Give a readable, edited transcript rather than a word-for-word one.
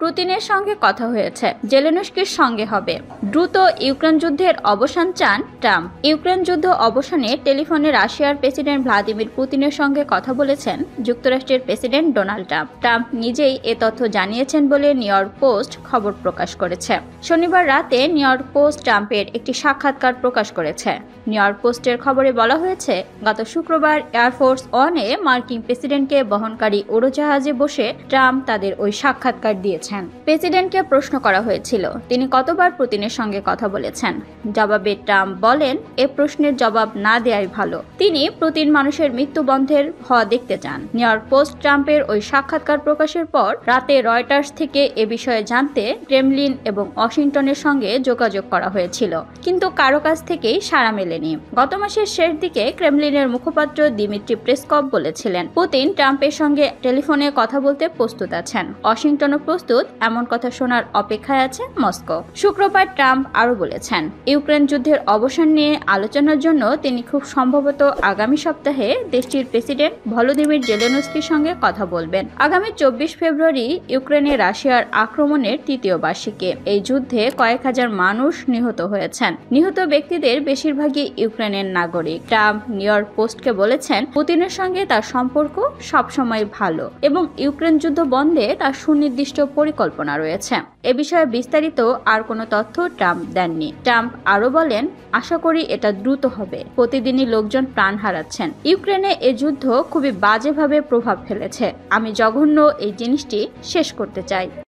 পুতিনের সঙ্গে কথা হয়েছে, জেলেনস্কির সঙ্গে হবে। দ্রুত ইউক্রেন যুদ্ধের অবসান চান ট্রাম্প। ইউক্রেন যুদ্ধ অবসানে টেলিফোনে রাশিয়ার প্রেসিডেন্ট ভ্লাদিমির পুতিনের সঙ্গে কথা বলেছেন যুক্তরাষ্ট্রের প্রেসিডেন্ট ডোনাল্ড ট্রাম্প। ট্রাম্প নিজেই এ তথ্য জানিয়েছেন বলে নিউ ইয়র্ক পোস্ট খবর প্রকাশ করেছে। শনিবার রাতে নিউ ইয়র্ক পোস্ট ট্রাম্পের একটি সাক্ষাৎকার প্রকাশ করেছে। নিউ ইয়র্ক পোস্টের খবরে বলা হয়েছে, গত শুক্রবার এয়ারফোর্স ওয়ানে মার্কিন প্রেসিডেন্টকে বহনকারী উড়োজাহাজে বসে ট্রাম্প তাদের ওই সাক্ষাৎকার দিয়েছেন। প্রেসিডেন্টকে প্রশ্ন করা হয়েছিল তিনি কতবার পুতিনের সঙ্গে কথা বলেছেন। জবাবে ট্রাম্প বলেন, এ প্রশ্নের জবাব না দেওয়াই ভালো। তিনি পুতিন মানুষের মৃত্যু বন্ধের হওয়া দেখতে চান। নিউ ইয়র্ক পোস্ট ট্রাম্পের ওই সাক্ষাৎকার প্রকাশের পর রাতে রয়টার্স থেকে এ বিষয়ে জানতে ক্রেমলিন এবং ওয়াশিংটনের সঙ্গে যোগাযোগ করা হয়েছিল, কিন্তু কারো কাছ থেকেই সাড়া মেলেনি। গত মাসের শেষ দিকে ক্রেমলিনের মুখপাত্র দিমিত্রি পেসকভ বলেছিলেন, পুতিন ট্রাম্পের সঙ্গে টেলিফোনে কথা বলতে প্রস্তুত আছেন। ওয়াশিংটনও প্রস্তুত, এমন কথা শোনার অপেক্ষায় আছে মস্কো। শুক্রবার ট্রাম্প আরও বলেছেন, ইউক্রেন যুদ্ধের অবসান নিয়ে আলোচনার জন্য তিনি খুব সম্ভবত আগামী সপ্তাহে দেশটির প্রেসিডেন্ট ভলোদিমির জেলেনস্কির সঙ্গে কথা বলবেন। আগামী 24 ফেব্রুয়ারি ইউক্রেনে রাশিয়ার আক্রমণের তৃতীয় বার্ষিকী। এই যুদ্ধে কয়েক হাজার মানুষ নিহত হয়েছেন। নিহত ব্যক্তিদের বেশিরভাগই ইউক্রেনের নাগরিক। ট্রাম্প নিউ ইয়র্ক পোস্টকে বলেছেন, পুতিনের সঙ্গে তার সম্পর্ক সবসময় ভালো এবং ইউক্রেন যুদ্ধ বন্ধে তার সুনির্দিষ্ট পরিকল্পনা রয়েছে। এ বিষয়ে বিস্তারিত আর কোনো তথ্য ট্রাম্প দেননি। ট্রাম্প আরও বলেন, আশা করি এটা দ্রুত হবে। প্রতিদিনই লোকজন প্রাণ হারাচ্ছেন। ইউক্রেনে এ যুদ্ধ খুবই বাজেভাবে প্রভাব ফেলেছে। আমি জঘন্য এই জিনিসটি শেষ করতে চাই।